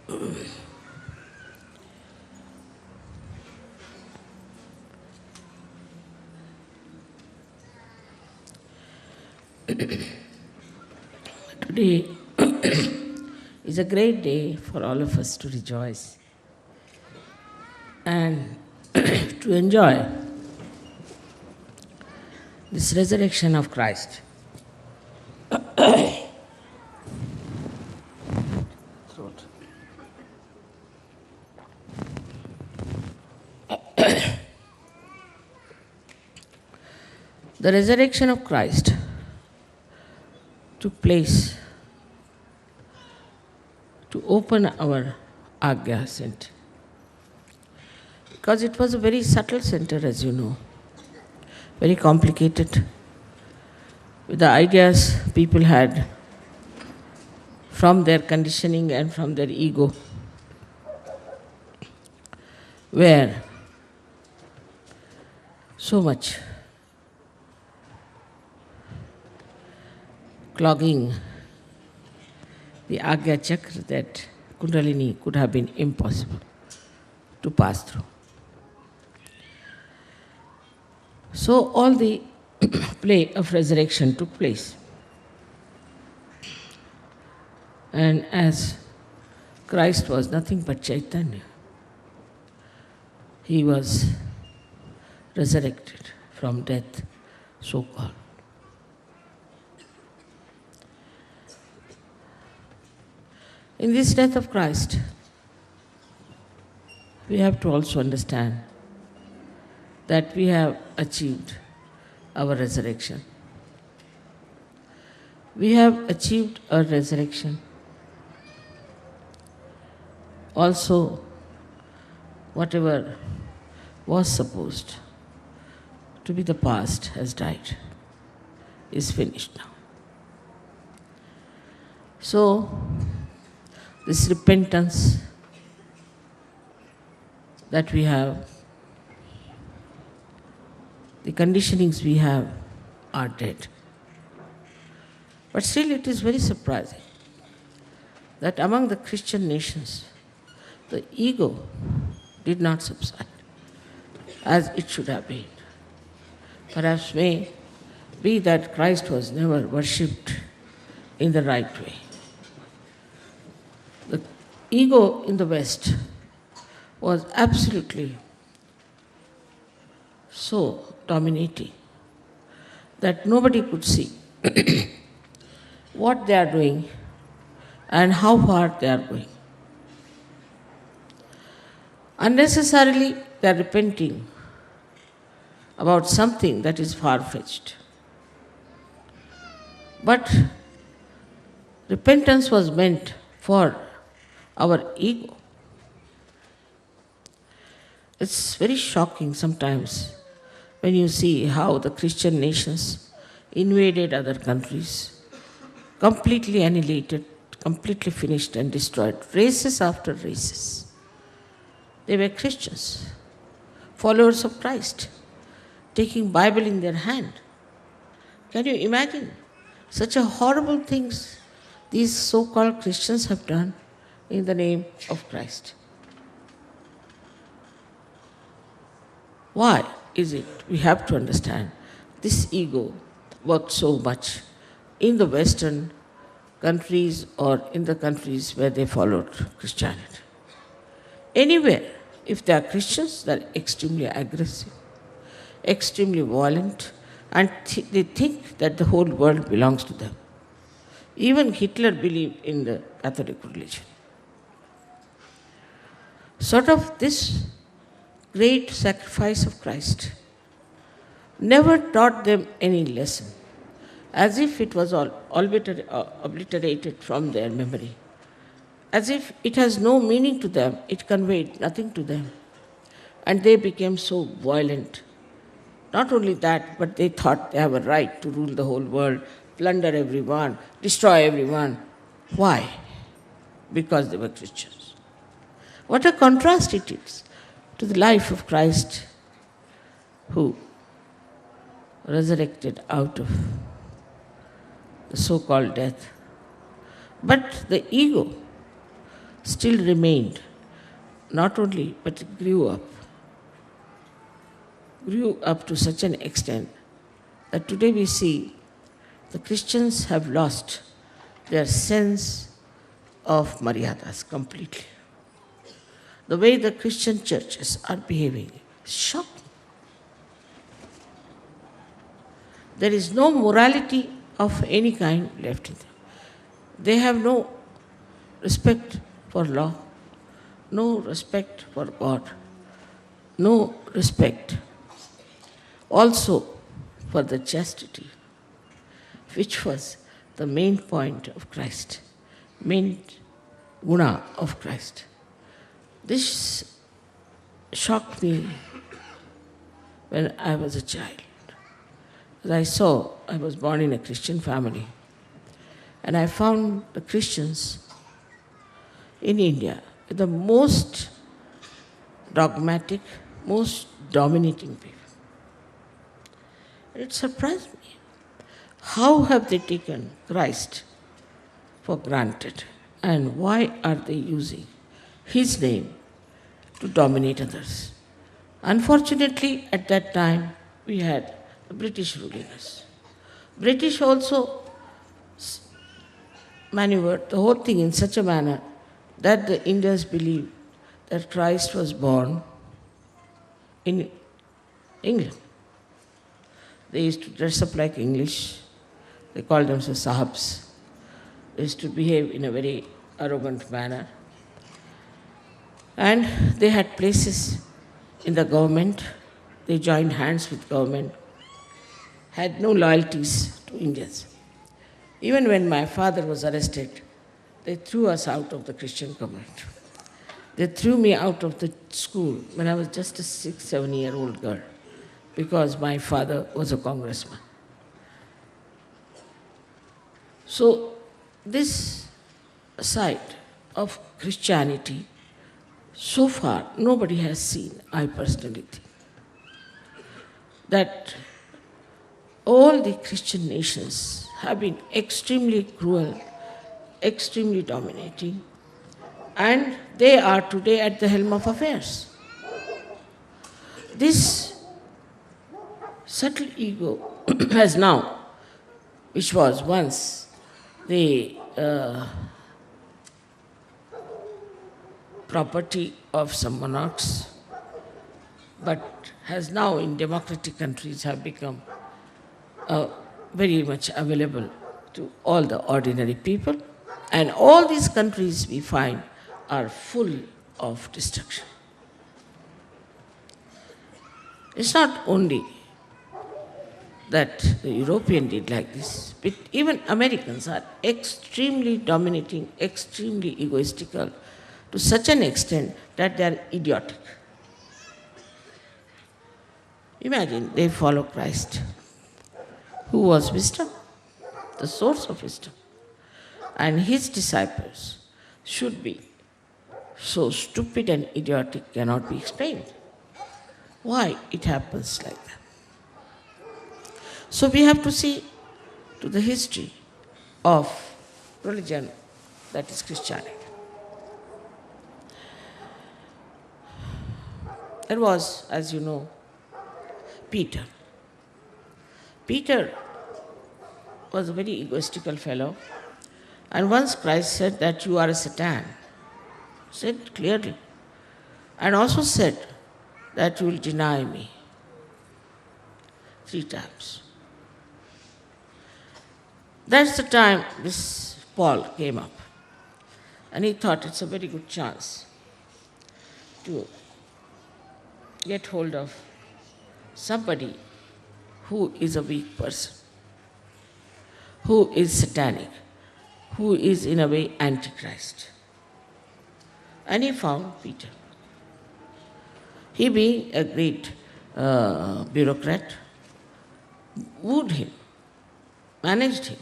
Today is a great day for all of us to rejoice and to enjoy this resurrection of Christ. Throat. The resurrection of Christ took place to open our Agya center. Because it was a very subtle center, as you know, very complicated, with the ideas people had from their conditioning and from their ego, where so much clogging the Agya Chakra that Kundalini could have been impossible to pass through. So all the play of resurrection took place. And as Christ was nothing but Chaitanya, he was resurrected from death, so-called. In this death of Christ, we have to also understand that we have achieved our resurrection. We have achieved our resurrection. Also, whatever was supposed to be the past has died, is finished now. So, this repentance that we have, the conditionings we have are dead. But still it is very surprising that among the Christian nations, the ego did not subside as it should have been. Perhaps may be that Christ was never worshipped in the right way. The ego in the West was absolutely so dominating that nobody could see what they are doing and how far they are going. Unnecessarily, they are repenting about something that is far-fetched. But repentance was meant for our ego. It's very shocking sometimes when you see how the Christian nations invaded other countries, completely annihilated, completely finished and destroyed, races after races. They were Christians, followers of Christ, taking Bible in their hand. Can you imagine such a horrible things these so-called Christians have done in the name of Christ? Why is it we have to understand this ego worked so much in the Western countries or in the countries where they followed Christianity? Anywhere, if they are Christians, they are extremely aggressive, extremely violent, and they think that the whole world belongs to them. Even Hitler believed in the Catholic religion. Sort of this great sacrifice of Christ never taught them any lesson, as if it was all obliterated from their memory, as if it has no meaning to them, it conveyed nothing to them. And they became so violent. Not only that, but they thought they have a right to rule the whole world, plunder everyone, destroy everyone. Why? Because they were Christians. What a contrast it is to the life of Christ, who resurrected out of the so-called death. But the ego still remained. Not only, but it grew up to such an extent that today we see the Christians have lost their sense of maryadas completely. The way the Christian churches are behaving is shocking. There is no morality of any kind left in them. They have no respect for law, no respect for God, no respect also for the chastity, which was the main point of Christ, main guna of Christ. This shocked me when I was a child. As I was born in a Christian family, and I found the Christians in India the most dogmatic, most dominating people. It surprised me. How have they taken Christ for granted? And why are they using his name to dominate others? Unfortunately, at that time, we had the British ruling us. British also maneuvered the whole thing in such a manner that the Indians believed that Christ was born in England. They used to dress up like English. They called themselves Sahabs. They used to behave in a very arrogant manner. And they had places in the government. They joined hands with government, had no loyalties to Indians. Even when my father was arrested, they threw us out of the Christian convent. They threw me out of the school when I was just a 6, 7-year-old girl because my father was a congressman. So this side of Christianity, so far nobody has seen, I personally think, that all the Christian nations have been extremely cruel, extremely dominating, and they are today at the helm of affairs. This subtle ego has now, which was once the property of some monarchs, but has now in democratic countries have become very much available to all the ordinary people. And all these countries we find are full of destruction. It's not only that the European did like this, but even Americans are extremely dominating, extremely egoistical, to such an extent that they are idiotic. Imagine they follow Christ, who was wisdom, the source of wisdom, and his disciples should be so stupid and idiotic cannot be explained. Why it happens like that? So we have to see to the history of religion, that is Christianity. There was, as you know, Peter. Peter was a very egoistical fellow, and once Christ said that you are a Satan, said clearly, and also said that you will deny me 3 times. That's the time this Paul came up, and he thought it's a very good chance to get hold of somebody who is a weak person, who is satanic, who is in a way antichrist. And he found Peter. He, being a great bureaucrat, wooed him, managed him,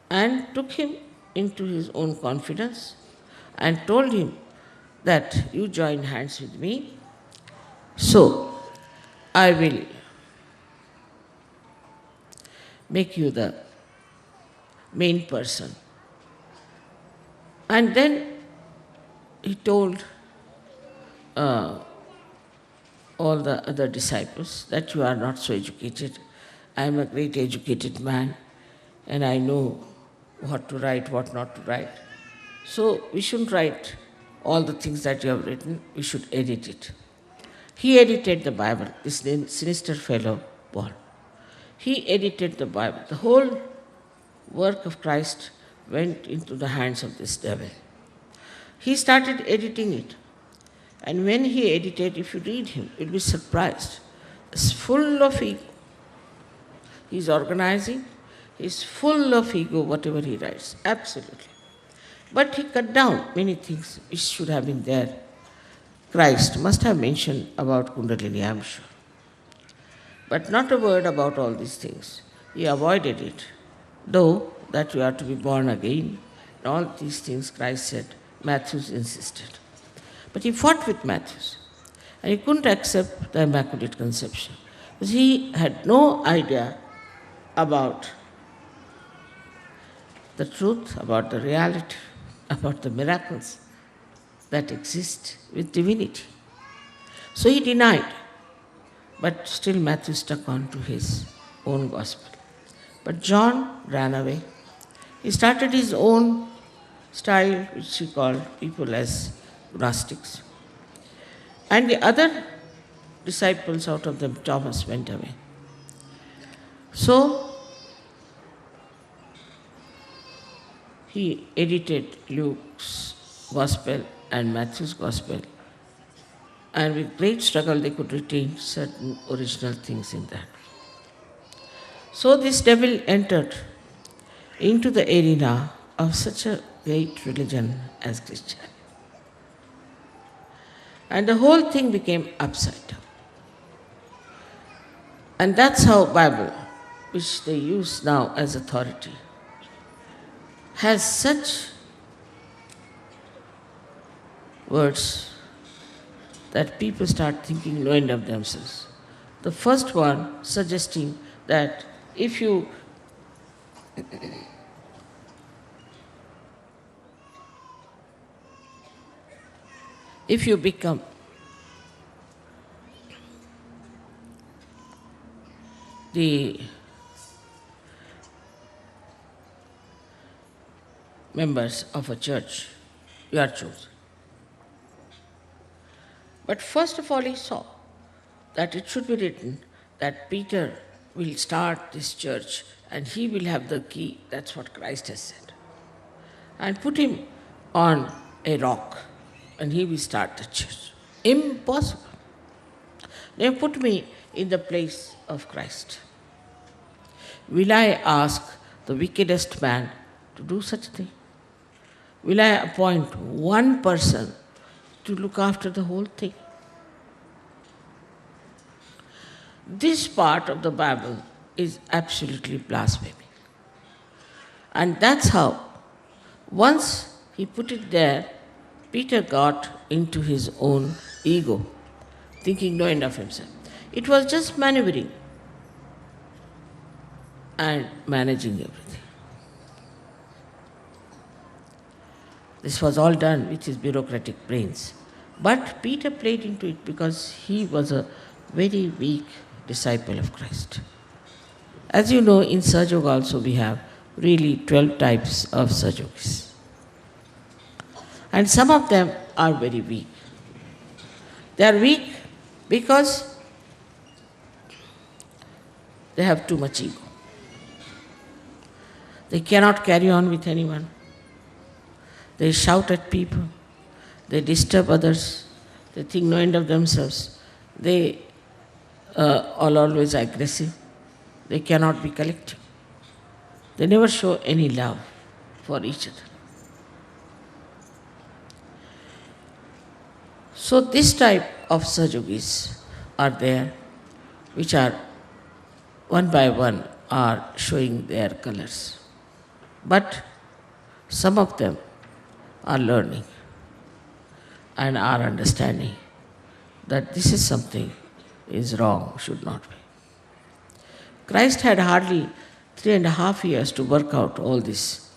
and took him into his own confidence and told him that you join hands with me, so I will make you the main person. And then he told all the other disciples that you are not so educated. I am a great educated man and I know what to write, what not to write. So we shouldn't write all the things that you have written, we should edit it. He edited the Bible, this sinister fellow, Paul. He edited the Bible. The whole work of Christ went into the hands of this devil. He started editing it. And when he edited, if you read him, you'll be surprised. It's full of ego. He's organizing, he's full of ego, whatever he writes, absolutely. But he cut down many things which should have been there. Christ must have mentioned about Kundalini, I'm sure. But not a word about all these things. He avoided it. Though that you are to be born again, and all these things Christ said, Matthews insisted. But he fought with Matthews. And he couldn't accept the Immaculate Conception. Because he had no idea about the truth, about the reality, about the miracles that exist with divinity. So he denied. But still Matthew stuck on to his own gospel. But John ran away. He started his own style, which he called people as Gnostics. And the other disciples, out of them Thomas, went away. So he edited Luke's gospel and Matthew's gospel, and with great struggle they could retain certain original things in that. So this devil entered into the arena of such a great religion as Christianity. And the whole thing became upside down. And that's how Bible, which they use now as authority, has such words that people start thinking low end of themselves. The first one suggesting that if you become the members of a church, you are chosen. But first of all, he saw that it should be written that Peter will start this church and he will have the key. That's what Christ has said. And put him on a rock and he will start the church. Impossible. They put me in the place of Christ. Will I ask the wickedest man to do such a thing? Will I appoint one person to look after the whole thing? This part of the Bible is absolutely blasphemy. And that's how, once he put it there, Peter got into his own ego, thinking no end of himself. It was just maneuvering and managing everything. This was all done with his bureaucratic brains. But Peter played into it because he was a very weak disciple of Christ. As you know, in Sahaja Yoga also we have really 12 types of Sahaja Yogis. And some of them are very weak. They are weak because they have too much ego. They cannot carry on with anyone. They shout at people. They disturb others. They think no end of themselves. They are always aggressive. They cannot be collective. They never show any love for each other. So this type of Sahaja Yogis are there, which are one by one are showing their colors. But some of them are learning and are understanding that this is something is wrong, should not be. Christ had hardly 3.5 years to work out all this.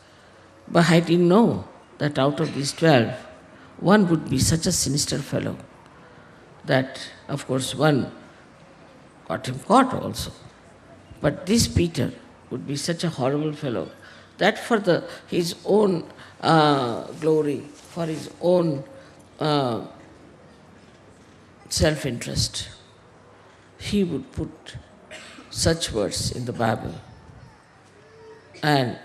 But I didn't know that out of these 12, one would be such a sinister fellow that, of course, one got him caught also. But this Peter would be such a horrible fellow that for his own glory, for his own self-interest, he would put such words in the Bible and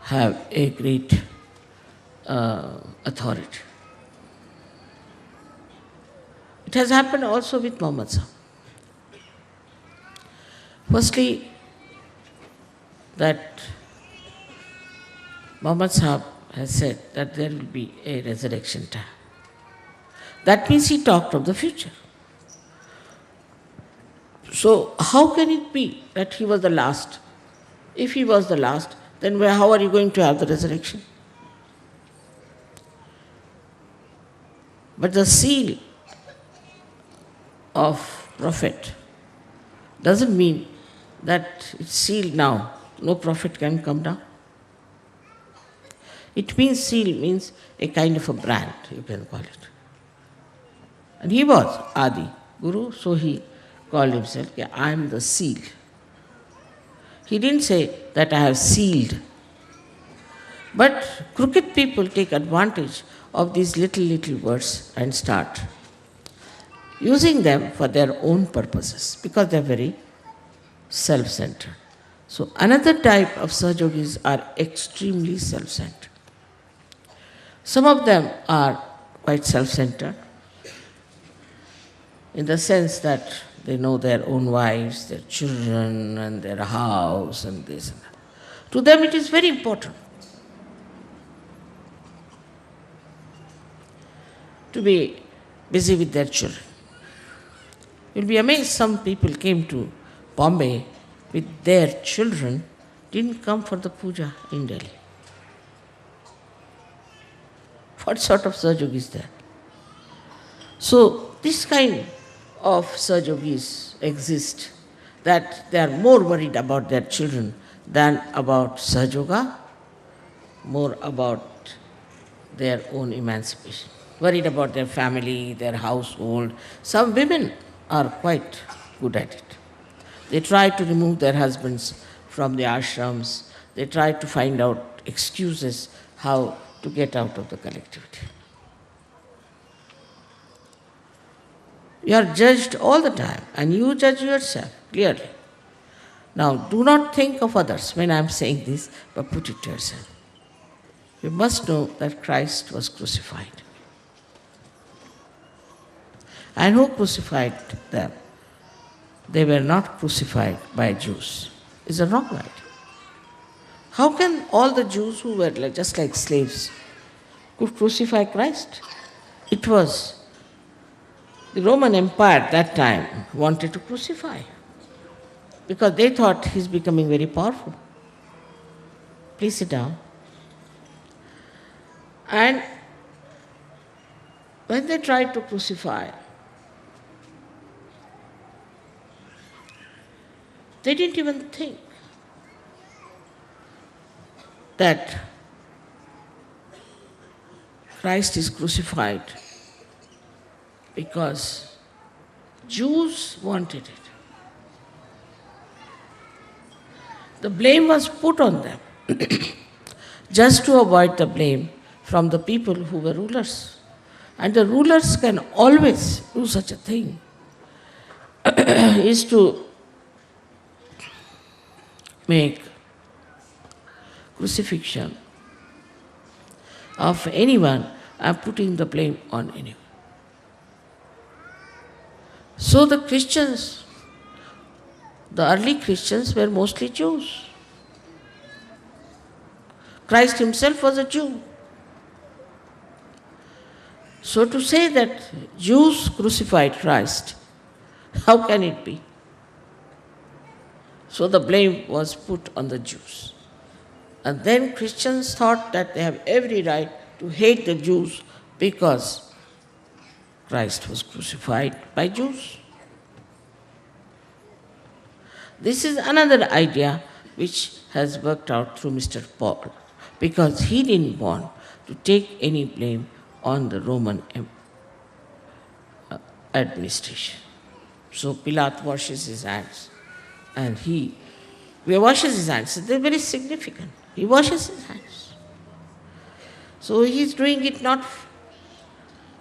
have a great authority. It has happened also with Muhammad Sahib. Firstly, that Muhammad Sahib has said that there will be a resurrection time. That means he talked of the future. So how can it be that he was the last? If he was the last, then how are you going to have the resurrection? But the seal of prophet doesn't mean that it's sealed now. No prophet can come down. It means seal means a kind of a brand, you can call it. And he was Adi Guru, so he called himself, I am the seal. He didn't say that I have sealed. But crooked people take advantage of these little words and start using them for their own purposes because they are very self-centered. So another type of Sahajogis are extremely self-centered. Some of them are quite self-centered in the sense that they know their own wives, their children, and their house, and this and that. To them it is very important to be busy with their children. You'll be amazed, some people came to Bombay with their children, didn't come for the puja in Delhi. What sort of Sahajogi is that? So this kind of Sahajogis exist, that they are more worried about their children than about Sahajoga, more about their own emancipation, worried about their family, their household. Some women are quite good at it. They try to remove their husbands from the ashrams. They try to find out excuses how to get out of the collectivity. You are judged all the time, and you judge yourself clearly. Now, do not think of others when I am saying this, but put it to yourself. You must know that Christ was crucified. And who crucified them? They were not crucified by Jews. It's a wrong idea. How can all the Jews who were just like slaves could crucify Christ? It was the Roman Empire at that time wanted to crucify because they thought he's becoming very powerful. Please sit down. And when they tried to crucify, they didn't even think that Christ is crucified because Jews wanted it. The blame was put on them just to avoid the blame from the people who were rulers. And the rulers can always do such a thing, is to make crucifixion of anyone and putting the blame on anyone. So the Christians, the early Christians were mostly Jews. Christ himself was a Jew. So to say that Jews crucified Christ, how can it be? So the blame was put on the Jews. And then Christians thought that they have every right to hate the Jews because Christ was crucified by Jews. This is another idea which has worked out through Mr. Paul, because he didn't want to take any blame on the Roman administration. So Pilate washes his hands, and he washes his hands. They're very significant. He washes his hands. So he's doing it not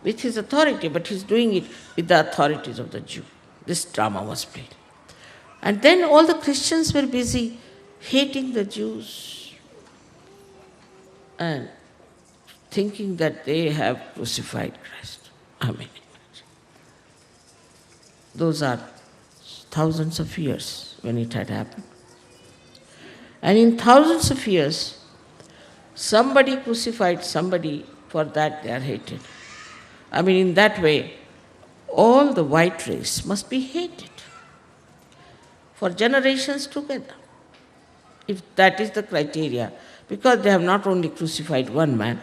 with his authority, but he's doing it with the authorities of the Jew. This drama was played. And then all the Christians were busy hating the Jews and thinking that they have crucified Christ. Amen. Those are thousands of years when it had happened. And in thousands of years, somebody crucified somebody, for that they are hated. I mean, in that way, all the white race must be hated for generations together, if that is the criteria, because they have not only crucified one man,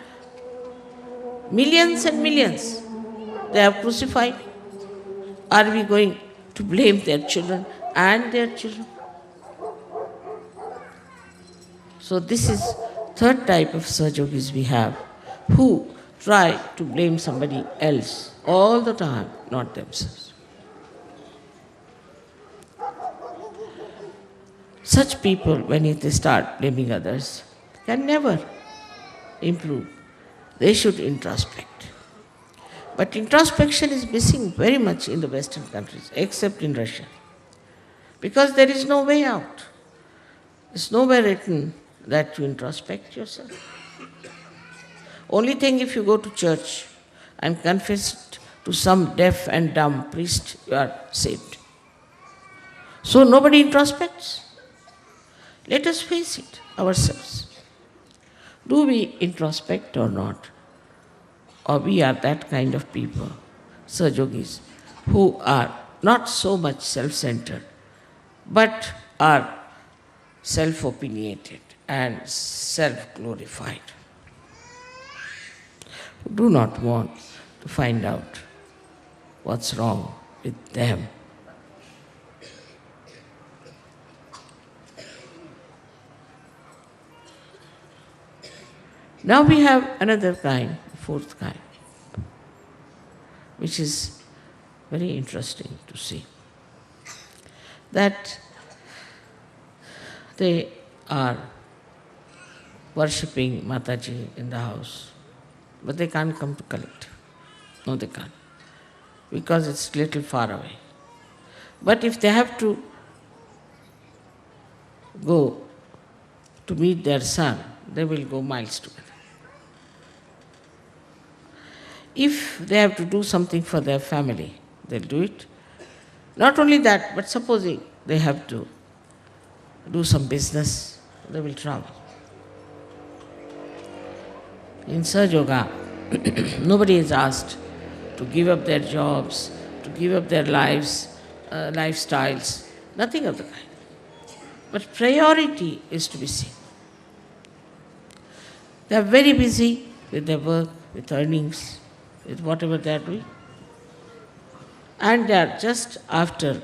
millions and millions they have crucified. Are we going to blame their children and their children? So this is third type of Sahajogis we have, who try to blame somebody else all the time, not themselves. Such people, when they start blaming others, can never improve. They should introspect. But introspection is missing very much in the Western countries, except in Russia. Because there is no way out. It's nowhere written that you introspect yourself. Only thing, if you go to church and confess to some deaf and dumb priest, you are saved. So nobody introspects. Let us face it ourselves. Do we introspect or not? Or we are that kind of people, Sahajogis, who are not so much self-centered, but are self-opinionated and self-glorified. Who do not want to find out what's wrong with them. Now we have another kind, fourth kind, which is very interesting to see. That they are worshipping Mataji in the house, but they can't come to collect. No, they can't, because it's a little far away. But if they have to go to meet their son, they will go miles together. If they have to do something for their family, they'll do it. Not only that, but supposing they have to do some business, they will travel. In Sahaja, nobody is asked to give up their jobs, to give up their lives, lifestyles, nothing of the kind. But priority is to be seen. They are very busy with their work, with earnings, with whatever they are doing. And they are just after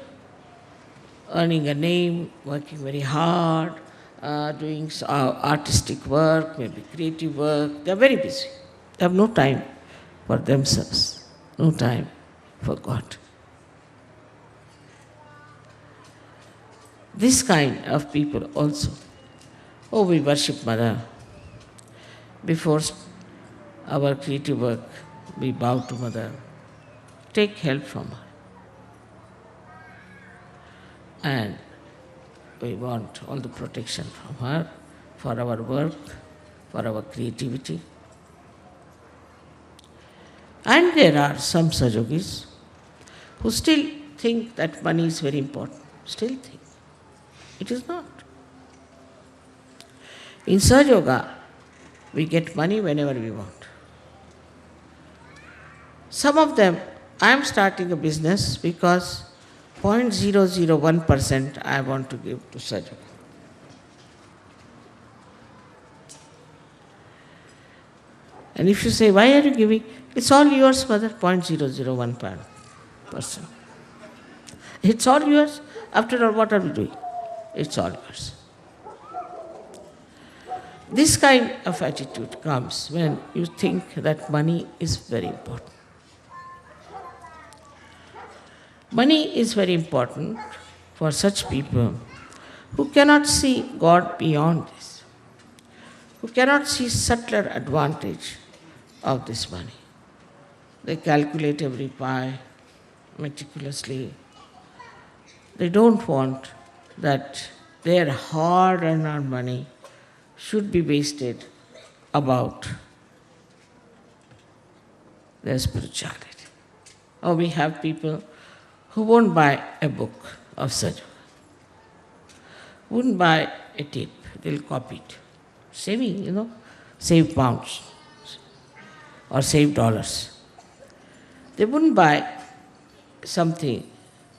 earning a name, working very hard, doing artistic work, maybe creative work. They are very busy. They have no time for themselves, no time for God. This kind of people also. Oh, we worship Mother. Before our creative work, we bow to Mother. Take help from her. And we want all the protection from her for our work, for our creativity. And there are some Sahajogis who still think that money is very important. Still think. It is not. In Sahaja Yoga, we get money whenever we want. Some of them, I am starting a business because 0.001% I want to give to Sahaja Yoga. And if you say, why are you giving? It's all yours, Mother, 0.001%. It's all yours. After all, what are we doing? It's all yours. This kind of attitude comes when you think that money is very important. Money is very important for such people who cannot see God beyond this, who cannot see subtler advantage of this money. They calculate every pie meticulously. They don't want that their hard-earned money should be wasted about their spirituality. Or we have people who won't buy a book of Sahaja, wouldn't buy a tape, they'll copy it. Saving, save pounds or save dollars. They wouldn't buy something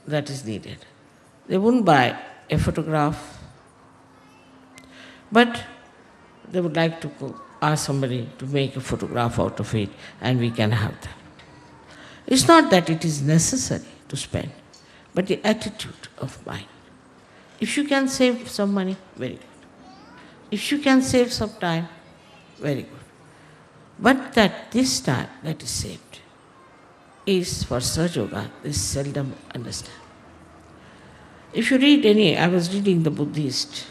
that is needed. They wouldn't buy a photograph, but they would like to ask somebody to make a photograph out of it and we can have that. It's not that it is necessary to spend, but the attitude of mind. If you can save some money, very good. If you can save some time, very good. But that this time that is saved is for Sahaja Yoga, is seldom understand. If you read I was reading the Buddhist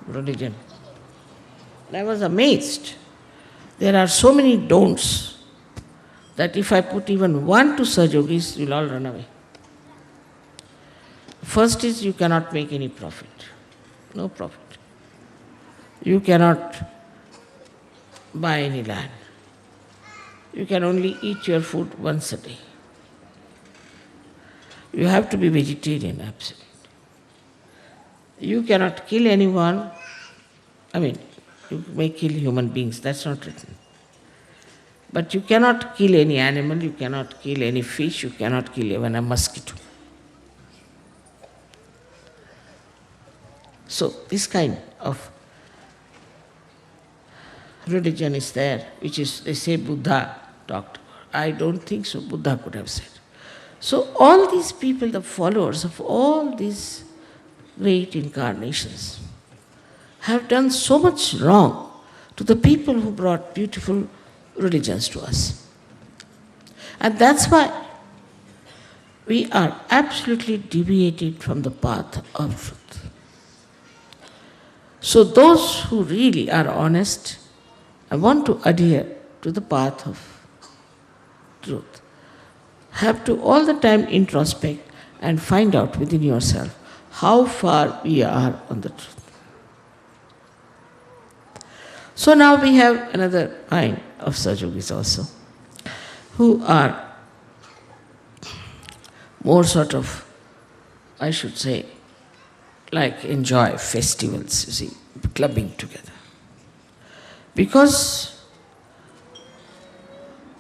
religion, and I was amazed. There are so many don'ts that if I put even one to Sahaja Yogis, you'll all run away. First is you cannot make any profit. No profit. You cannot buy any land. You can only eat your food once a day. You have to be vegetarian, absolutely. You cannot kill anyone. You may kill human beings, that's not written. But you cannot kill any animal, you cannot kill any fish, you cannot kill even a mosquito. So this kind of religion is there, which is, they say Buddha talked about. I don't think so, Buddha could have said. So all these people, the followers of all these great incarnations, have done so much wrong to the people who brought beautiful religions to us. And that's why we are absolutely deviated from the path of truth. So those who really are honest and want to adhere to the path of truth have to all the time introspect and find out within yourself how far we are on the truth. So now we have another kind of Sahaja Yogis also, who are more sort of, I should say, like enjoy festivals, you see, clubbing together. Because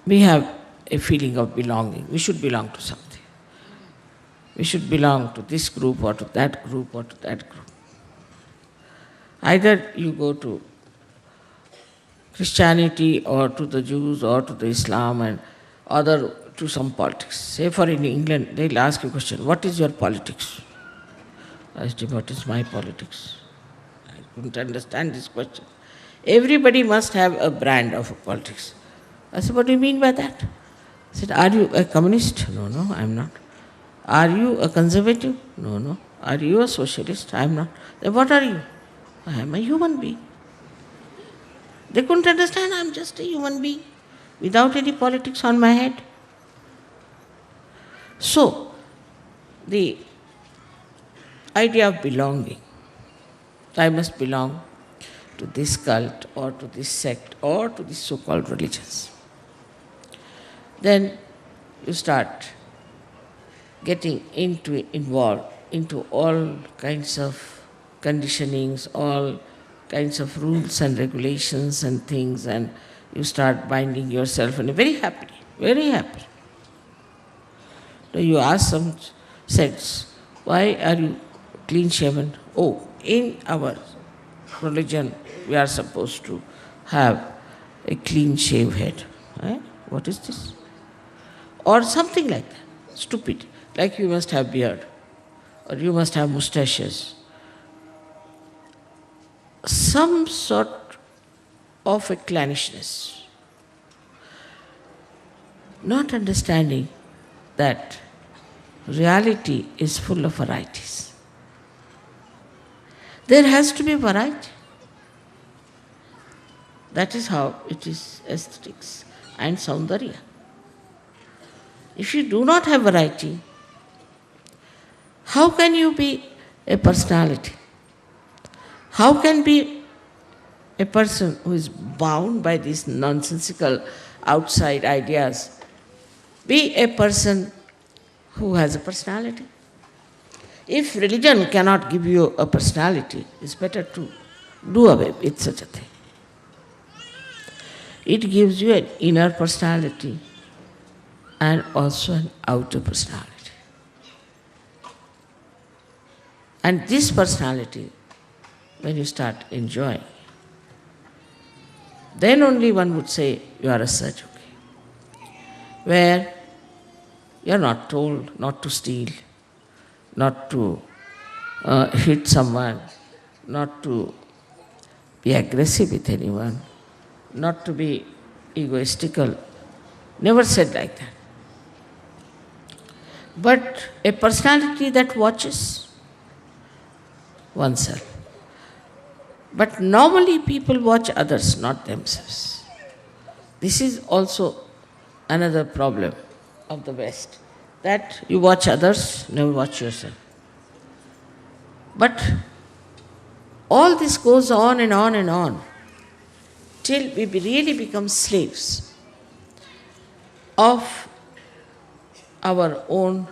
we have a feeling of belonging. We should belong to something. We should belong to this group or to that group or to that group. Either you go to Christianity or to the Jews or to the Islam and other to some politics. Say for in England, they'll ask you a question, what is your politics? I said, what is my politics? I couldn't understand this question. Everybody must have a brand of politics. I said, what do you mean by that? I said, are you a communist? No, no, I'm not. Are you a conservative? No, no. Are you a socialist? I'm not. Then what are you? I am a human being. They couldn't understand, I'm just a human being without any politics on my head. So, the idea of belonging, I must belong to this cult or to this sect or to these so-called religions. Then you start getting involved into all kinds of conditionings, all kinds of rules and regulations and things, and you start binding yourself and very happy, very happy. So you ask some sects, why are you clean shaven? Oh, in our religion we are supposed to have a clean shave head. What is this? Or something like that, stupid, like you must have beard, or you must have mustaches. Some sort of a clannishness, not understanding that reality is full of varieties. There has to be variety. That is how it is aesthetics and Saundarya. If you do not have variety, how can you be a personality? How can be a person who is bound by these nonsensical outside ideas be a person who has a personality? If religion cannot give you a personality, it's better to do away with such a thing. It gives you an inner personality and also an outer personality. And this personality, when you start enjoying, then only one would say you are a Sahajogi, where you are not told not to steal, not to hit someone, not to be aggressive with anyone, not to be egoistical. Never said like that. But a personality that watches oneself. But normally people watch others, not themselves. This is also another problem of the West, that you watch others, never watch yourself. But all this goes on and on and on till we really become slaves of our own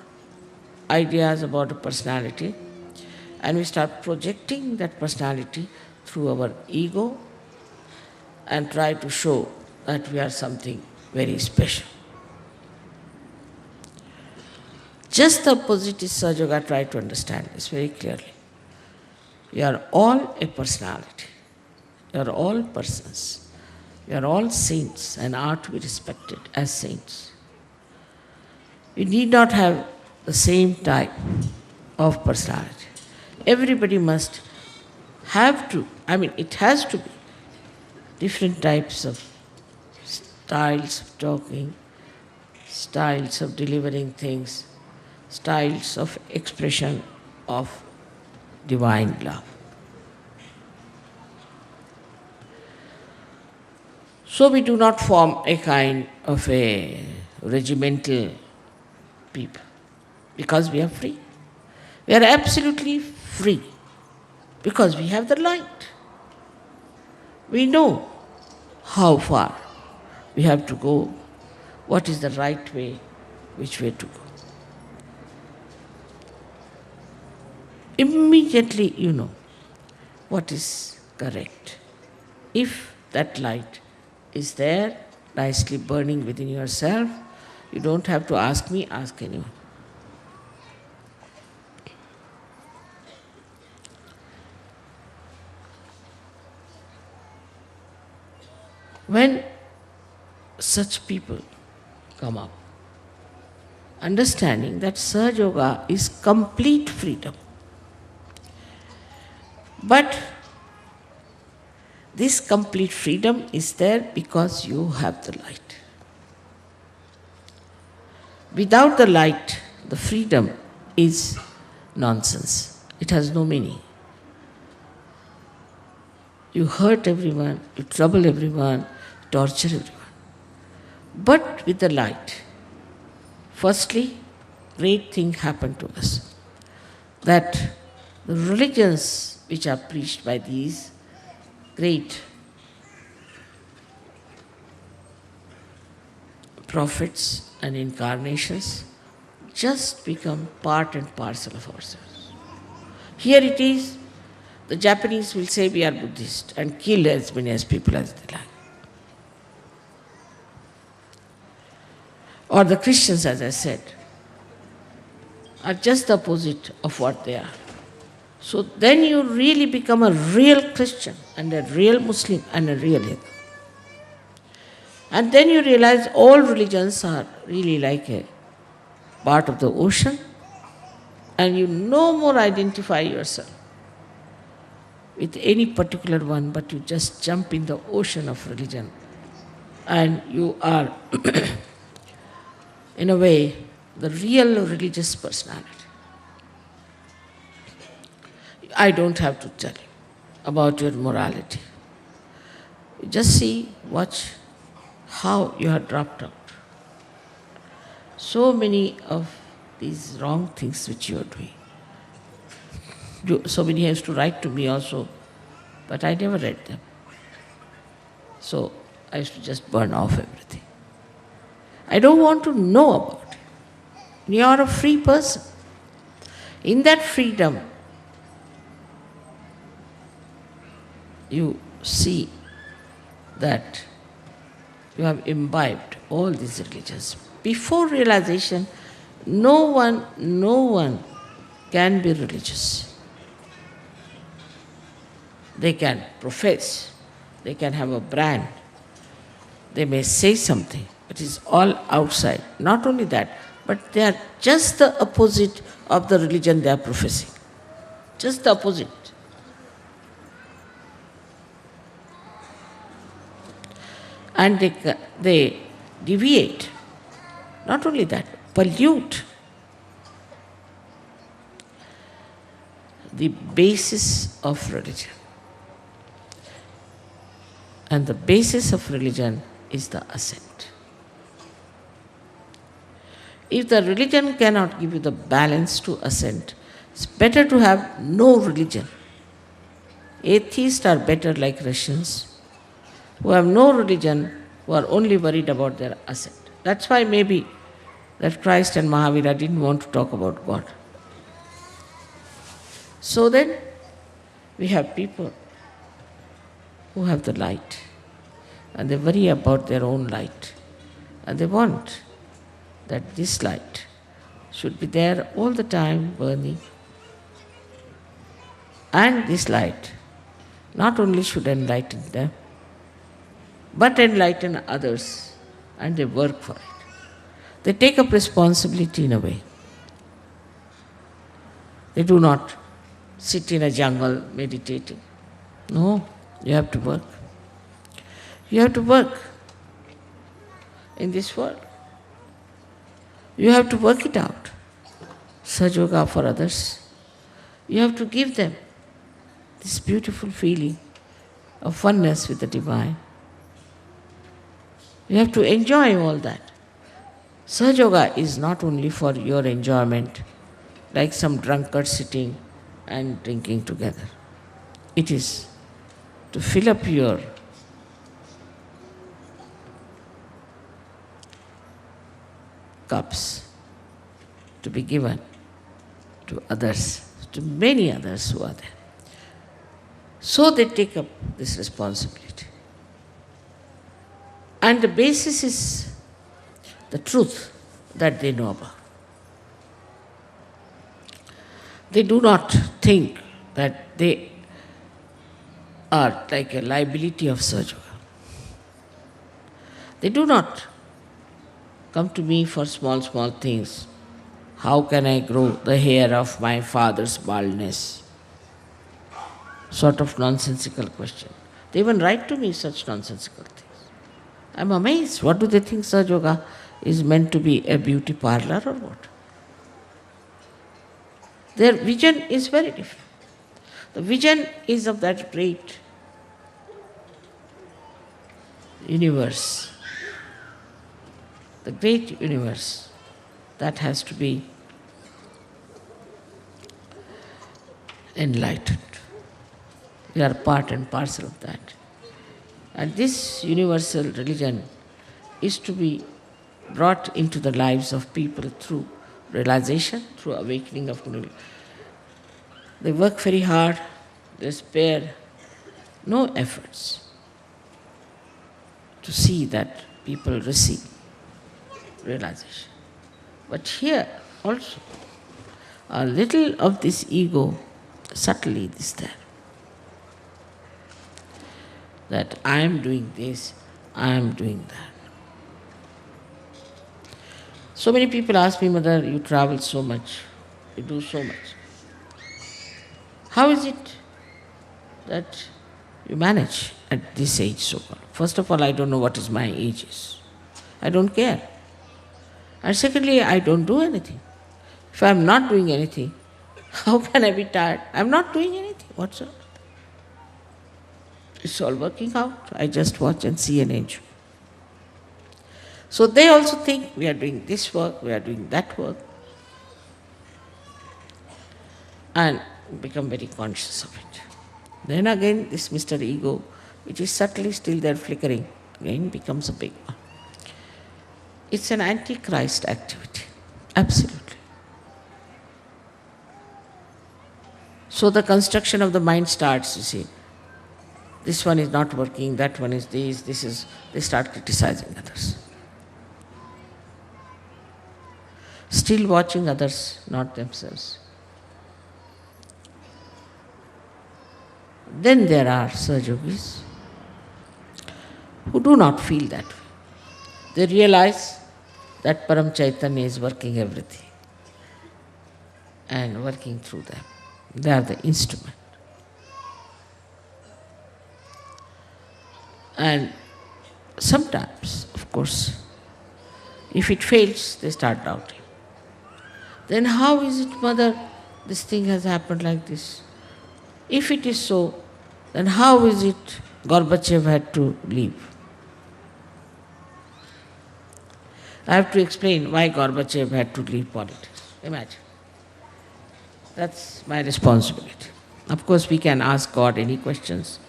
ideas about a personality, and we start projecting that personality through our ego and try to show that we are something very special. Just the opposite is Sahaja Yoga. Try to understand this very clearly. We are all a personality. We are all persons. We are all saints and are to be respected as saints. We need not have the same type of personality. Everybody must have to, it has to be different types of styles of talking, styles of delivering things, styles of expression of divine love. So we do not form a kind of a regimental people because we are free. We are absolutely free because we have the light. We know how far we have to go, what is the right way, which way to go. Immediately you know what is correct. If that light is there, nicely burning within yourself, you don't have to ask me, ask anyone. When such people come up, understanding that Sahaja Yoga is complete freedom. But this complete freedom is there because you have the light. Without the light, the freedom is nonsense. It has no meaning. You hurt everyone, you trouble everyone, torture everyone. But with the light, firstly, great thing happened to us. That the religions which are preached by these great prophets and incarnations just become part and parcel of ourselves. Here it is, the Japanese will say we are Buddhist and kill as many as people as they like. Or the Christians, as I said, are just the opposite of what they are. So then you really become a real Christian and a real Muslim and a real Hindu. And then you realize all religions are really like a part of the ocean, and you no more identify yourself with any particular one, but you just jump in the ocean of religion and you are, in a way, the real religious personality. I don't have to tell you about your morality. You just see, watch how you have dropped out. So many of these wrong things which you are doing. So many used to write to me also, but I never read them. So I used to just burn off everything. I don't want to know about it. You are a free person. In that freedom, you see that you have imbibed all these religions. Before realization, no one can be religious. They can profess, they can have a brand, they may say something, but it's all outside. Not only that, but they are just the opposite of the religion they are professing. Just the opposite. And they deviate. Not only that, pollute the basis of religion. And the basis of religion is the assent. If the religion cannot give you the balance to assent, it's better to have no religion. Atheists are better like Russians, who have no religion, who are only worried about their assent. That's why maybe that Christ and Mahavira didn't want to talk about God. So then, we have people who have the light, and they worry about their own light, and they want that this light should be there all the time burning. And this light not only should enlighten them, but enlighten others, and they work for it. They take up responsibility in a way. They do not sit in a jungle meditating. No, you have to work. You have to work in this world. You have to work it out. Sahaja Yoga for others. You have to give them this beautiful feeling of oneness with the divine. You have to enjoy all that. Sahaja Yoga is not only for your enjoyment, like some drunkard sitting and drinking together. It is to fill up your cups to be given to others, to many others who are there. So they take up this responsibility. And the basis is the truth that they know about. They do not think that they are like a liability of Sahaja Yoga. They do not come to me for small things. How can I grow the hair of my father's baldness? Sort of nonsensical question. They even write to me such nonsensical things. I'm amazed. What do they think Sahaja Yoga is meant to be, a beauty parlor or what? Their vision is very different. The vision is of that great universe. The great universe that has to be enlightened. We are part and parcel of that. And this universal religion is to be brought into the lives of people through realization, through awakening of Kundalini. They work very hard, they spare no efforts to see that people receive realization. But here also, a little of this ego subtly is there. That I am doing this, I am doing that. So many people ask me, Mother, you travel so much, you do so much. How is it that you manage at this age so-called. First of all, I don't know what is my age is. I don't care. And secondly, I don't do anything. If I am not doing anything, how can I be tired? I am not doing anything whatsoever. It's all working out. I just watch and see and enjoy. So they also think we are doing this work, we are doing that work, and become very conscious of it. Then again, this Mr. Ego, which is subtly still there flickering, again becomes a big one. It's an antichrist activity, absolutely. So the construction of the mind starts, you see. This one is not working, that one is this is, they start criticizing others. Still watching others, not themselves. Then there are Sahaja-yogis who do not feel that way. They realize that Param Chaitanya is working everything and working through them. They are the instrument. And sometimes, of course, if it fails, they start doubting. Then how is it, Mother, this thing has happened like this? If it is so, then how is it Gorbachev had to leave? I have to explain why Gorbachev had to leave politics. Imagine. That's my responsibility. Of course, we can ask God any questions.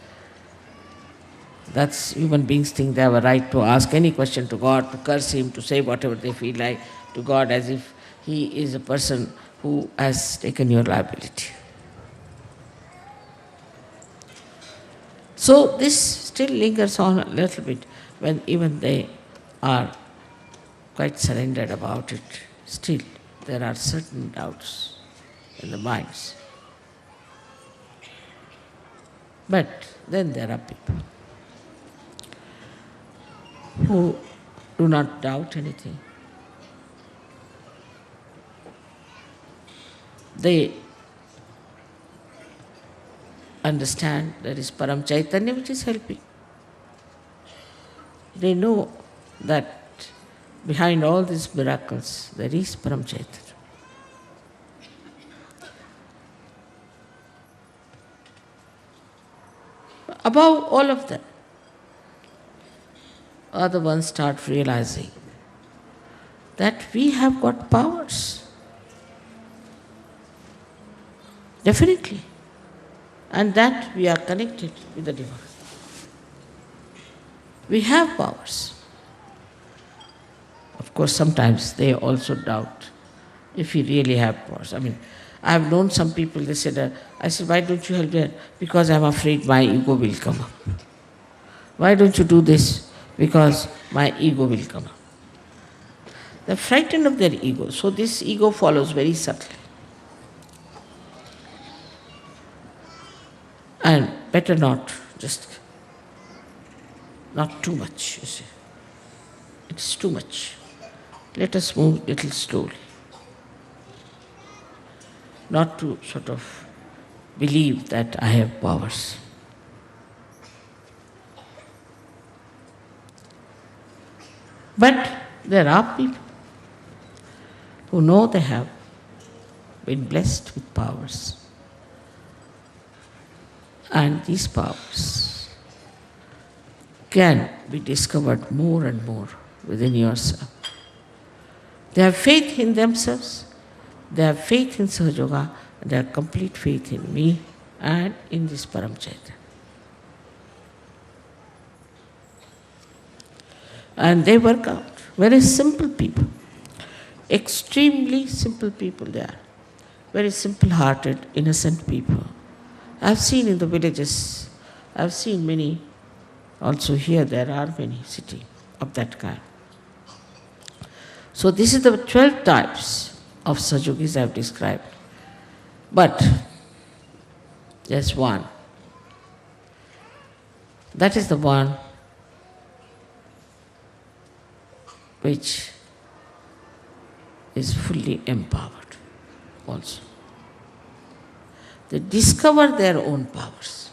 That's human beings think they have a right to ask any question to God, to curse Him, to say whatever they feel like to God as if He is a person who has taken your liability. So this still lingers on a little bit when even they are quite surrendered about it. Still, there are certain doubts in the minds. But then there are people who do not doubt anything. They understand there is Param Chaitanya which is helping. They know that behind all these miracles there is Param Chaitanya. Above all of them, other ones start realizing that we have got powers. Definitely. And that we are connected with the divine. We have powers. Of course, sometimes they also doubt if we really have powers. I mean, I have known some people, they said, I said, why don't you help them? Because I'm afraid my ego will come up. Why don't you do this? Because my ego will come up. They're frightened of their ego, so this ego follows very subtly. And better not, just not too much, you see. It's too much. Let us move a little slowly. Not to sort of believe that I have powers. But there are people who know they have been blessed with powers. And these powers can be discovered more and more within yourself. They have faith in themselves, they have faith in Sahaja Yoga, and they have complete faith in me and in this Param Chaitanya. And they work out. Very simple people. Extremely simple people they are. Very simple-hearted, innocent people. I've seen in the villages, I've seen many, also here there are many cities of that kind. So this is the 12 types of Sahaja-yogis I've described. But there's one. That is the one which is fully empowered also. They discover their own powers.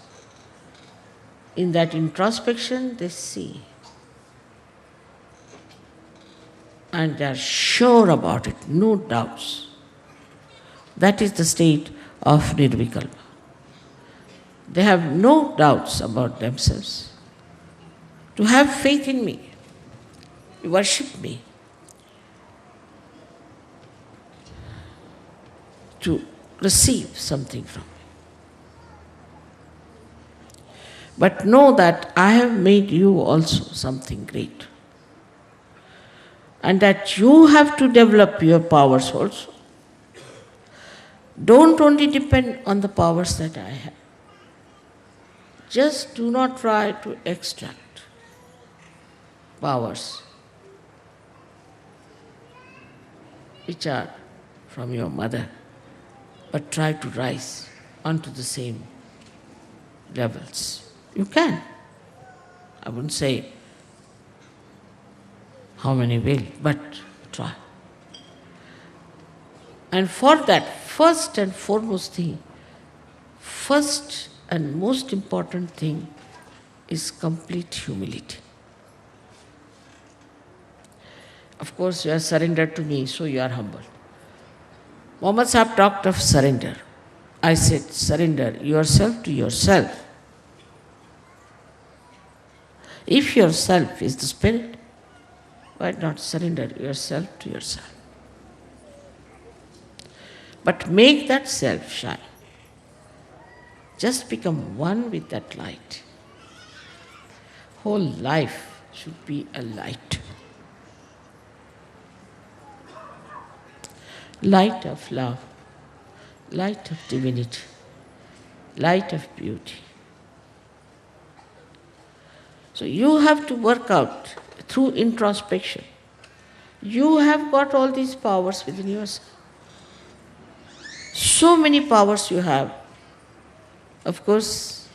In that introspection, they see. And they are sure about it, no doubts. That is the state of Nirvikalpa. They have no doubts about themselves. To have faith in me, you worship me, to receive something from me. But know that I have made you also something great. And that you have to develop your powers also. Don't only depend on the powers that I have. Just do not try to extract powers which are from your mother, but try to rise onto the same levels. You can. I wouldn't say how many will, but try. And for that, first and foremost thing, first and most important thing is complete humility. Of course, you are surrendered to me, so you are humble. Muhammad Sahib talked of surrender. I said, surrender yourself to yourself. If yourself is the spirit, why not surrender yourself to yourself? But make that self shine. Just become one with that light. Whole life should be a light. Light of love, light of divinity, light of beauty. So you have to work out through introspection. You have got all these powers within yourself. So many powers you have. Of course,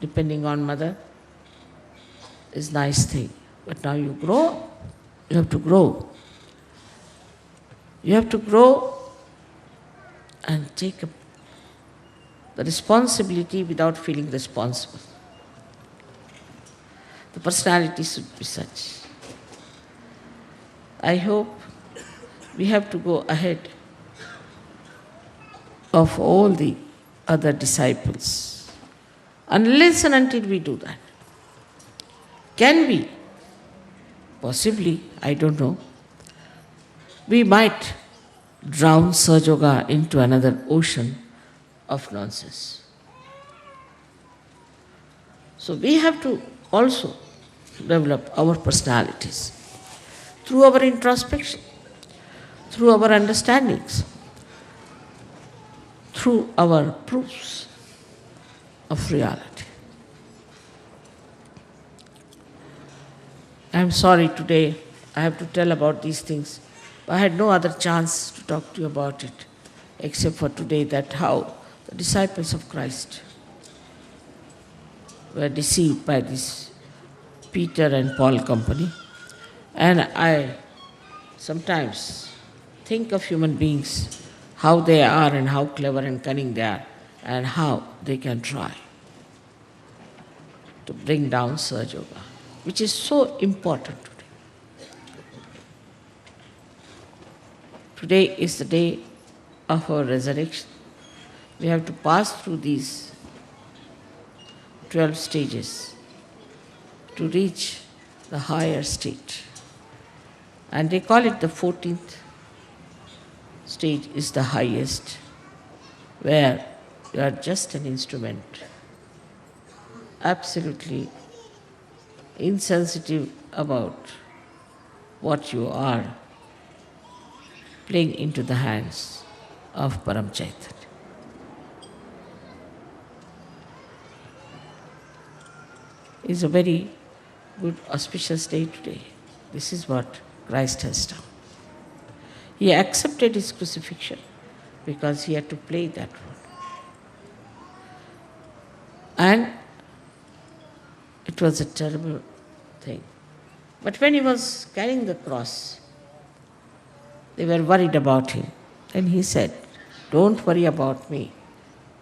depending on mother is nice thing. But now you grow, you have to grow. You have to grow and take up the responsibility without feeling responsible. The personality should be such. I hope we have to go ahead of all the other disciples, unless and until we do that. Can we? Possibly, I don't know. We might drown Sahaja Yoga into another ocean of nonsense. So we have to also develop our personalities through our introspection, through our understandings, through our proofs of reality. I am sorry today I have to tell about these things. I had no other chance to talk to you about it except for today, that how the disciples of Christ were deceived by this Peter and Paul company. And I sometimes think of human beings, how they are and how clever and cunning they are, and how they can try to bring down Sahaja Yoga, which is so important today. Today is the day of our resurrection. We have to pass through these 12 stages to reach the higher state. And they call it the 14th stage is the highest, where you are just an instrument, absolutely insensitive about what you are, playing into the hands of Param Chaitanya. It's a very good auspicious day today. This is what Christ has done. He accepted his crucifixion because he had to play that role. And it was a terrible thing. But when he was carrying the cross, they were worried about him. Then he said, "Don't worry about me.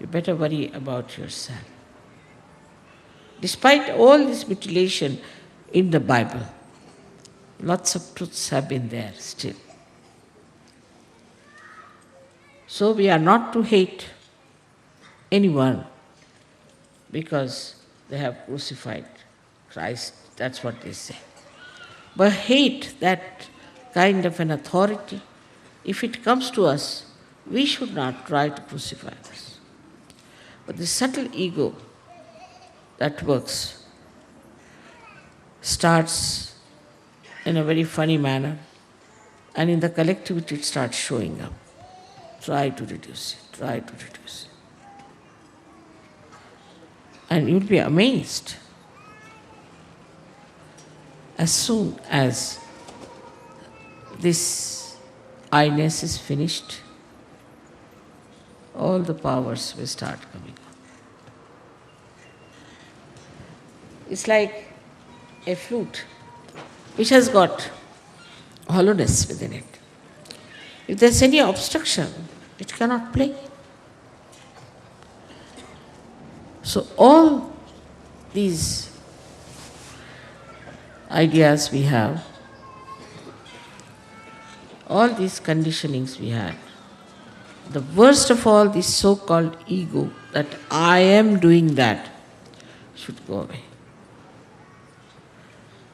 You better worry about yourself." Despite all this mutilation in the Bible, lots of truths have been there still. So we are not to hate anyone because they have crucified Christ. That's what they say. But hate that kind of an authority. If it comes to us, we should not try to crucify us. But the subtle ego that works starts in a very funny manner, and in the collectivity it starts showing up. Try to reduce it, try to reduce it. And you'll be amazed. As soon as this I-ness is finished, all the powers will start coming up. It's like a flute which has got hollowness within it. If there's any obstruction, it cannot play. So all these ideas we have, all these conditionings we had, the worst of all, this so-called ego, that I am doing that, should go away.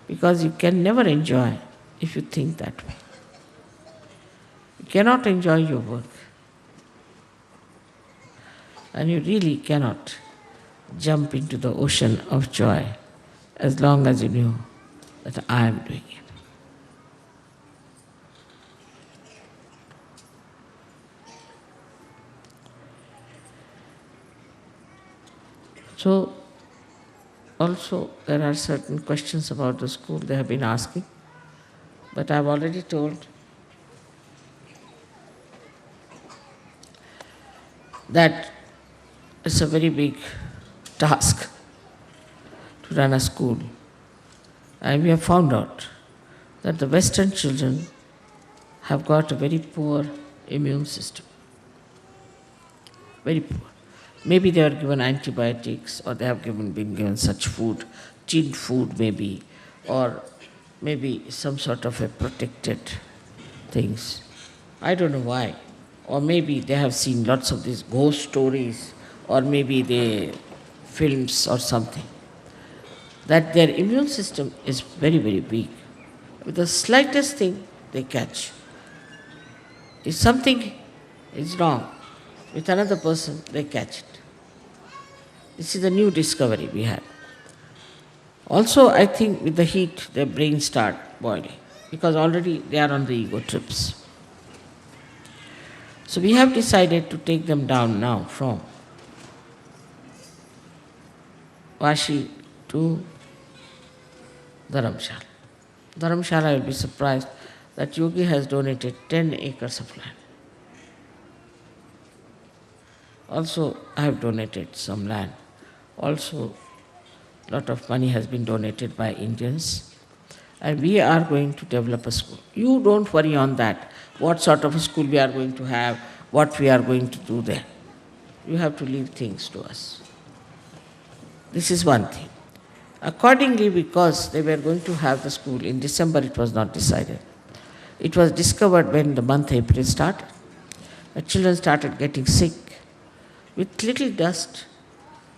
Because you can never enjoy if you think that way. You cannot enjoy your work. And you really cannot jump into the ocean of joy as long as you know that I am doing it. So, also there are certain questions about the school they have been asking, but I have already told that it's a very big task to run a school. And we have found out that the Western children have got a very poor immune system. Very poor. Maybe they are given antibiotics, or they have been given such food, tinned food maybe, or maybe some sort of a protected things. I don't know why. Or maybe they have seen lots of these ghost stories, or maybe they films or something. That their immune system is very, very weak. With the slightest thing they catch. If something is wrong with another person, they catch it. This is a new discovery we had. Also, I think with the heat, their brains start boiling, because already they are on the ego trips. So we have decided to take them down now from Vashi to Dharamshala. Dharamshala, will be surprised that Yogi has donated 10 acres of land. Also, I have donated some land. Also, a lot of money has been donated by Indians. And we are going to develop a school. You don't worry on that. What sort of a school we are going to have, what we are going to do there. You have to leave things to us. This is one thing. Accordingly, because they were going to have the school in December, it was not decided. It was discovered when the month April started. The children started getting sick. With little dust,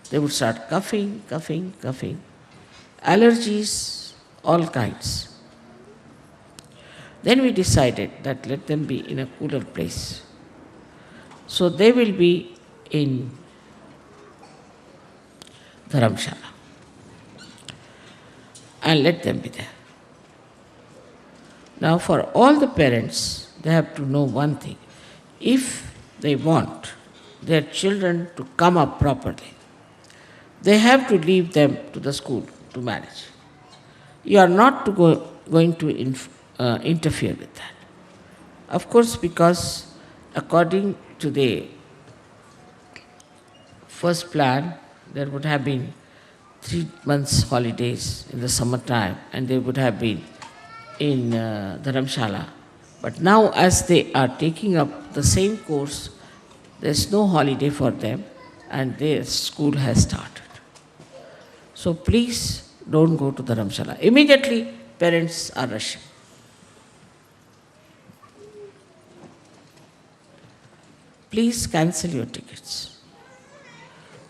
they would start coughing. Allergies, all kinds. Then we decided that let them be in a cooler place. So they will be in Dharamshala. And let them be there. Now for all the parents, they have to know one thing. If they want their children to come up properly, they have to leave them to the school to manage. You are not going to interfere with that. Of course, because according to the first plan, there would have been 3 months holidays in the summertime, and they would have been in Dharamshala. But now as they are taking up the same course, there's no holiday for them, and their school has started. So please don't go to Dharamshala. Immediately, parents are rushing. Please cancel your tickets.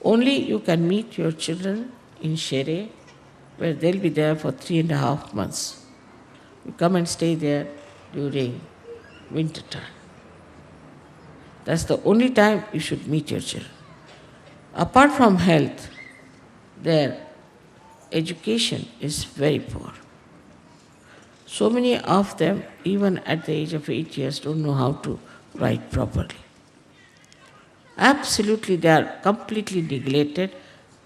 Only you can meet your children in Shere, where they'll be there for 3.5 months. You come and stay there during winter time. That's the only time you should meet your children. Apart from health, their education is very poor. So many of them, even at the age of 8 years, don't know how to write properly. Absolutely, they are completely neglected,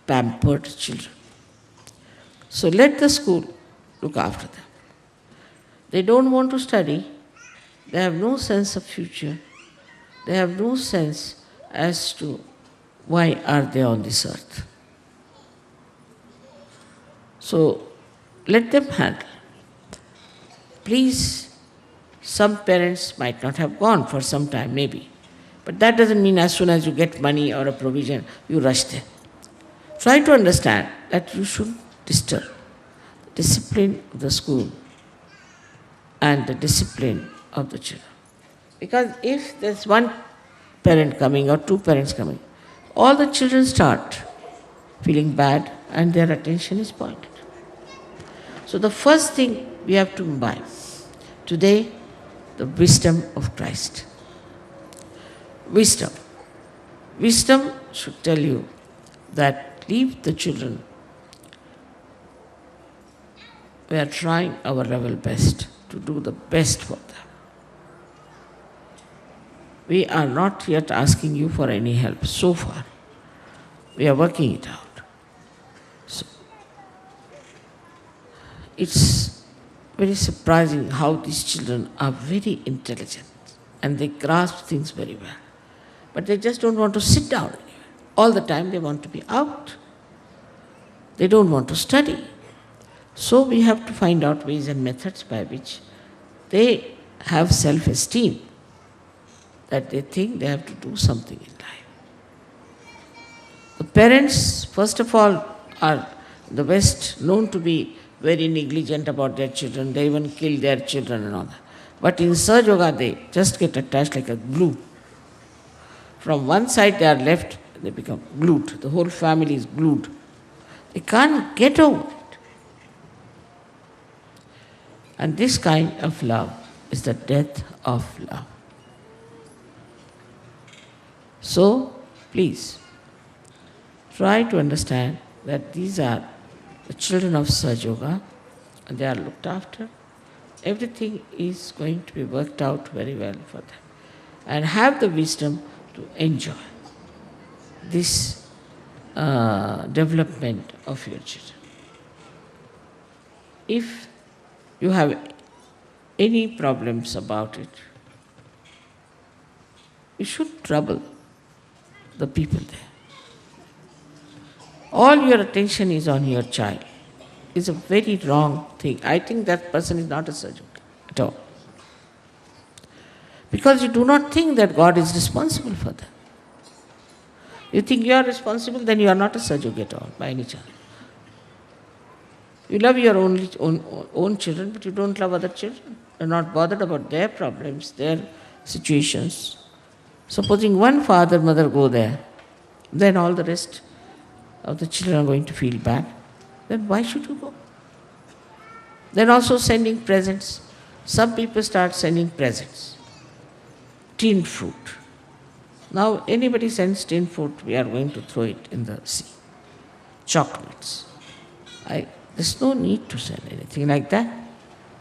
pampered children. So let the school look after them. They don't want to study, they have no sense of future, they have no sense as to why are they on this earth. So let them handle. Please, some parents might not have gone for some time, maybe. But that doesn't mean as soon as you get money or a provision, you rush there. Try to understand that you shouldn't disturb the discipline of the school and the discipline of the children. Because if there's one parent coming or two parents coming, all the children start feeling bad and their attention is pointed. So the first thing we have to imbibe today, the wisdom of Christ. Wisdom. Wisdom should tell you that leave the children. We are trying our level best to do the best for them. We are not yet asking you for any help so far. We are working it out. So, it's very surprising how these children are very intelligent and they grasp things very well. But they just don't want to sit down anywhere. All the time they want to be out. They don't want to study. So we have to find out ways and methods by which they have self-esteem, that they think they have to do something in life. The parents, first of all, are in the West known to be very negligent about their children. They even kill their children and all that. But in Sahaja Yoga, they just get attached like a glue. From one side they are left, they become glued. The whole family is glued. They can't get over it. And this kind of love is the death of love. So, please, try to understand that these are the children of Sahaja Yoga, and they are looked after. Everything is going to be worked out very well for them. And have the wisdom to enjoy this development of your children. If you have any problems about it, you should trouble the people there. All your attention is on your child. It's a very wrong thing. I think that person is not a surgeon at all. Because you do not think that God is responsible for them. You think you are responsible, then you are not a surgeon at all, by any chance. You love your own children, but you don't love other children. You're not bothered about their problems, their situations. Supposing one father, mother go there, then all the rest of the children are going to feel bad. Then why should you go? Then also sending presents. Some people start sending presents. Tin fruit. Now anybody sends tin fruit, we are going to throw it in the sea. Chocolates. There's no need to send anything like that.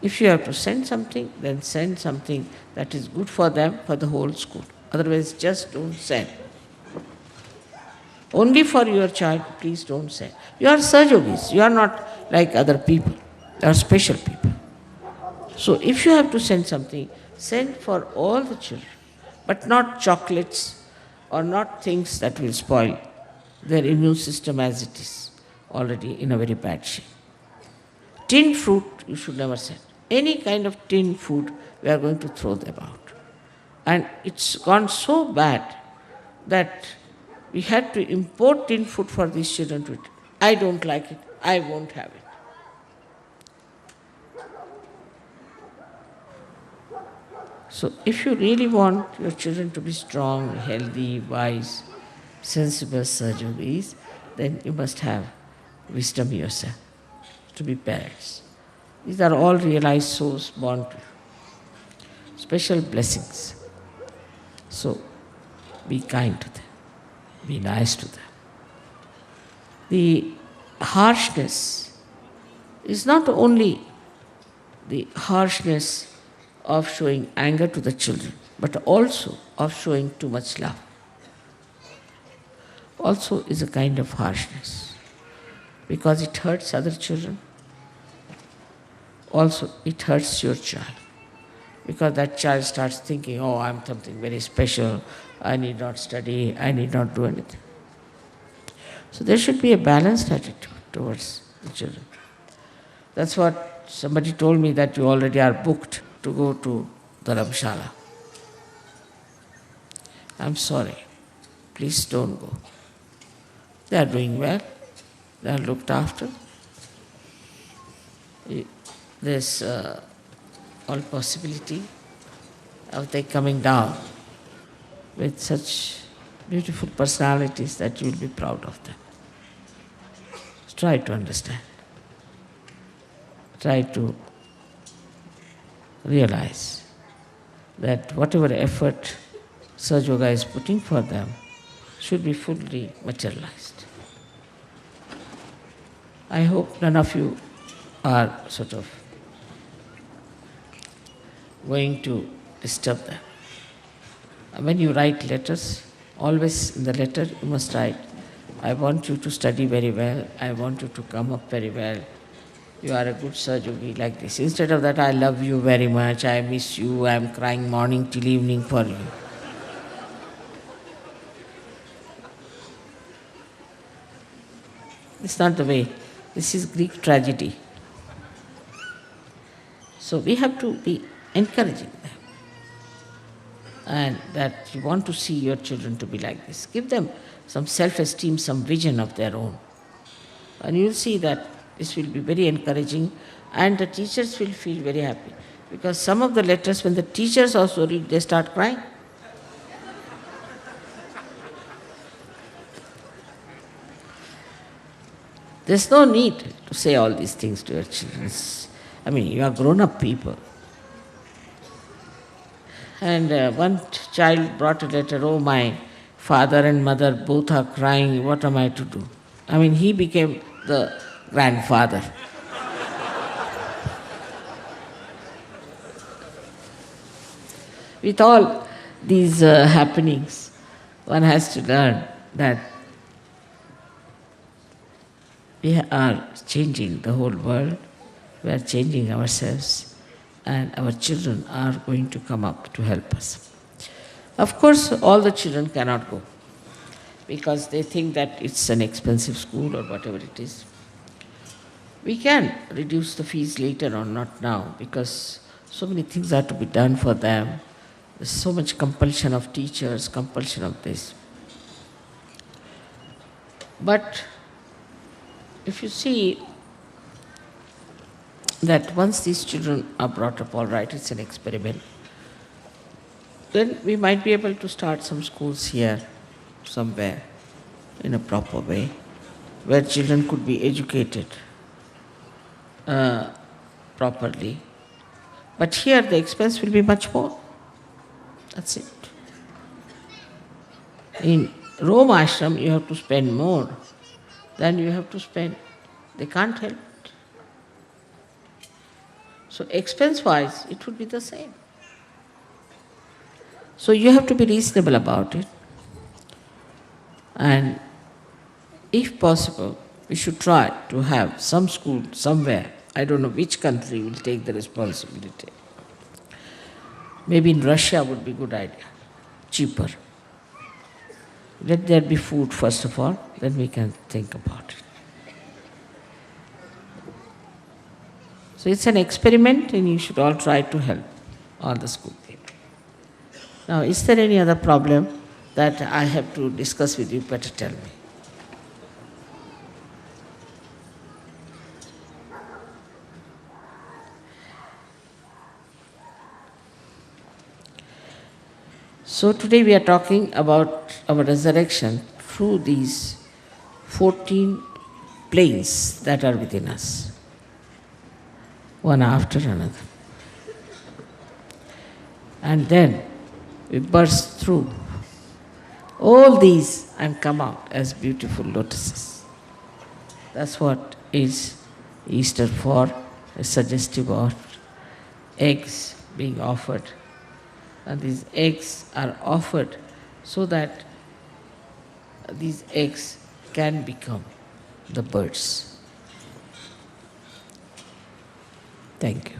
If you have to send something, then send something that is good for them, for the whole school. Otherwise, just don't send. Only for your child, please don't send. You are Sahajogis. You are not like other people. You are special people. So if you have to send something, send for all the children. But not chocolates or not things that will spoil their immune system as it is already in a very bad shape. Tin fruit you should never send. Any kind of tin food we are going to throw them out. And it's gone so bad that we had to import tin food for these children to eat. I don't like it. I won't have it. So if you really want your children to be strong, healthy, wise, sensible surgeries, then you must have wisdom yourself to be parents. These are all realized souls born to special blessings. So be kind to them, be nice to them. The harshness is not only the harshness of showing anger to the children, but also of showing too much love. Also is a kind of harshness, because it hurts other children. Also, it hurts your child, because that child starts thinking, oh, I'm something very special, I need not study, I need not do anything. So there should be a balanced attitude towards the children. That's what somebody told me, that you already are booked to go to Dharamshala. I'm sorry, please don't go. They are doing well, they are looked after. There's all possibility of they coming down with such beautiful personalities that you will be proud of them. Try to understand. Try to realize that whatever effort Sahaja Yoga is putting for them should be fully materialized. I hope none of you are sort of going to disturb them. When you write letters, always in the letter you must write, I want you to study very well, I want you to come up very well, you are a good Sahaja Yogi, like this. Instead of that, I love you very much, I miss you, I am crying morning till evening for you. It's not the way. This is Greek tragedy. So we have to be encouraging them. And that you want to see your children to be like this. Give them some self-esteem, some vision of their own. And you'll see that this will be very encouraging, and the teachers will feel very happy. Because some of the letters, when the teachers also read, they start crying. There's no need to say all these things to your children. I mean, you are grown-up people. And one child brought a letter, oh, my father and mother both are crying, what am I to do? I mean, he became the grandfather. With all these happenings, one has to learn that we are changing the whole world, we are changing ourselves, and our children are going to come up to help us. Of course, all the children cannot go because they think that it's an expensive school or whatever it is. We can reduce the fees later on, not now, because so many things are to be done for them. There's so much compulsion of teachers, compulsion of this. But if you see that once these children are brought up, all right, it's an experiment, then we might be able to start some schools here, somewhere, in a proper way, where children could be educated properly. But here the expense will be much more. That's it. In Rome ashram, you have to spend more than you have to spend. They can't help it. So expense-wise, it would be the same. So you have to be reasonable about it. And if possible, we should try to have some school somewhere. I don't know which country will take the responsibility. Maybe in Russia would be a good idea, cheaper. Let there be food first of all, then we can think about it. So it's an experiment and you should all try to help all the school people. Now, is there any other problem that I have to discuss with you? Better tell me. So today we are talking about our resurrection through these 14 planes that are within us, one after another. And then we burst through all these and come out as beautiful lotuses. That's what is Easter for, a suggestive of eggs being offered. And these eggs are offered so that these eggs can become the birds. Thank you.